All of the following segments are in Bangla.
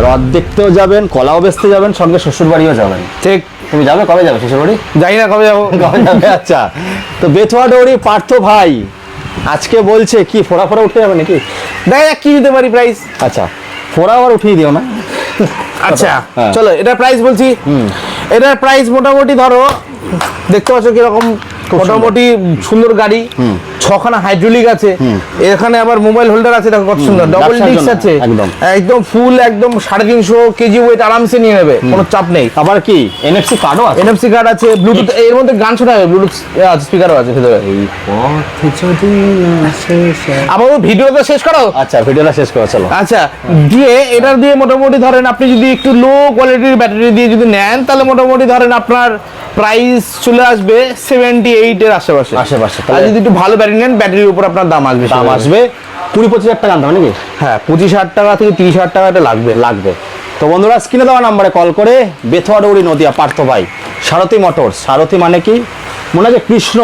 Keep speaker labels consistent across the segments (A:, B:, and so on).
A: রথ দেখতেও যাবেন, কলাও বেচতে যাবেন, সঙ্গে শ্বশুর বাড়িও যাবেন।
B: ঠিক।
A: তুমি যাবে? কবে যাবে শ্বশুর বাড়ি?
B: জানি না কবে যাবো।
A: কবে যাবে? আচ্ছা, তো বেথুয়া ডৌরি পার্থ ভাই আজকে বলছে কি ফোড়া ফোড়া উঠে যাবে নাকি?
B: দেখা যাক কি দিতে পারি প্রাইস।
A: আচ্ছা, ফোড়া আবার উঠিয়ে দিও না।
B: আচ্ছা
A: হ্যাঁ।
B: চলো এটার প্রাইস বলছি। এটার প্রাইস মোটামুটি ধরো দেখতে পাচ্ছ কিরকম মোটামুটি সুন্দর গাড়ি, 6খানা হাইড্রোলিক আছে, এখানে আবার মোবাইল হোল্ডার আছে, দেখো কত সুন্দর, ডবল
A: ব্যবসার
B: ডিস্ক
A: জন্য,
B: আছে,
A: একদম।
B: একদম ফুল, একদম 350 কেজি ওয়েট আরামসে নিয়ে নেবে, কোনো চাপ নেই।
A: আবার কি এনএফসি কার্ডও আছে?
B: এনএফসি কার্ড আছে, ব্লুটুথ, এর মধ্যে গান শোনা যাবে, ব্লুটুথ স্পিকারও আছে ভেতরে।
A: এই পথ যদি না শেষ হয়।
B: আবার ভিডিওটা শেষ করো।
A: আচ্ছা, ভিডিওটা শেষ করো চলো।
B: আচ্ছা, দিয়ে এটা দিয়ে মোটামুটি ধরেন আপনি যদি একটু লো কোয়ালিটির ব্যাটারি দিয়ে যদি নেন তাহলে মোটামুটি ধরেন আপনার প্রাইস চলে আসবে 78 এর আশেপাশে। আর যদি একটু ভালো ব্যাটারি নেন ব্যাটারির উপর আপনার দাম আসবে,
A: 20-25 হাজার টাকা দাম নাকি?
B: হ্যাঁ, 25,000 টাকা থেকে 30,000 টাকা এটা লাগবে।
A: তো বন্ধুরা, স্ক্রিনে দেওয়া নাম্বারে কল করে বেথুয়া ডৌরি নদিয়া পার্থ ভাই, সারথি মোটরস, সারথি মানে কি মনে আছে? কৃষ্ণ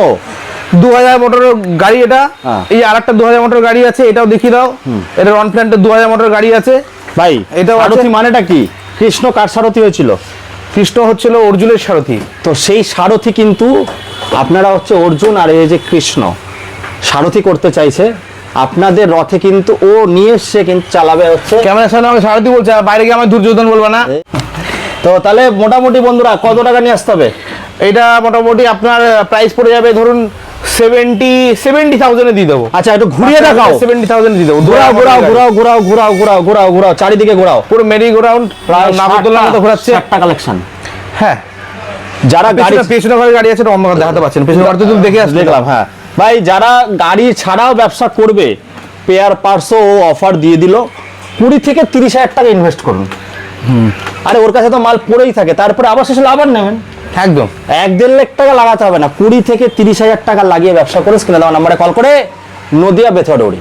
B: 2000 মোটরের গাড়ি এটা।
A: হ্যাঁ।
B: এই আরেকটা 2000 মোটরের গাড়ি আছে, এটাও দেখিয়ে দাও। এটা অন প্ল্যান্টে 2000 মোটরের গাড়ি আছে
A: ভাই।
B: এটাও আছে।
A: সারথি মানেটা কি? কৃষ্ণ কার সারথি হয়েছিল?
B: কৃষ্ণ হচ্ছিল অর্জুনের সারথি।
A: তো সেই সারথি কিন্তু আপনারা হচ্ছে অর্জুন আর এই যে কৃষ্ণ সারথি করতে চাইছে আপনাদের রথে, কিন্তু ও নিয়ে এসছে, কিন্তু চালাবে হচ্ছে
B: ক্যামেরার সামনে আমাকে সারথি বলছে, আর বাইরে গিয়ে আমার দুর্যোধন বলবে না।
A: তো তাহলে মোটামুটি বন্ধুরা কত টাকা নিয়ে আসতে হবে?
B: এটা মোটামুটি আপনার প্রাইস পড়ে যাবে ধরুন 70,000 দিয়ে দেবো।
A: আচ্ছা, একটু ঘুরিয়ে দেখাও।
B: 70,000 দিয়ে দেবো।
A: ঘোরাও চারিদিকে ঘোরাও।
B: পুরো মেরি গো রাউন্ড নাগরদোলার মতো ঘোরাচ্ছে।
A: 60টা কালেকশন।
B: হ্যাঁ,
A: যারা গাড়ি
B: পেছনে ঘরে গাড়ি আছে এটা অন্য দেখাতে পাচ্ছেন, পেছনে ঘরে তো তুমি দেখে আসলে
A: দেখলাম। হ্যাঁ ভাই, যারা গাড়ি ছাড়াও ব্যবসা করবে, পেয়ার পার্টসও ও অফার দিয়ে দিল, 20 থেকে 30 হাজার টাকা ইনভেস্ট করুন। আরে ওর কাছে তো মাল পড়েই থাকে, তারপরে আবার শেষে আবার নেবেন।
B: একদম
A: 1-1.5 লাখ টাকা লাগাতে হবে না, 20 থেকে 30 হাজার টাকা লাগিয়ে ব্যবসা করে স্ক্রিনে দেওয়া নাম্বারে কল করে নদিয়া বেথুয়া ডৌরি।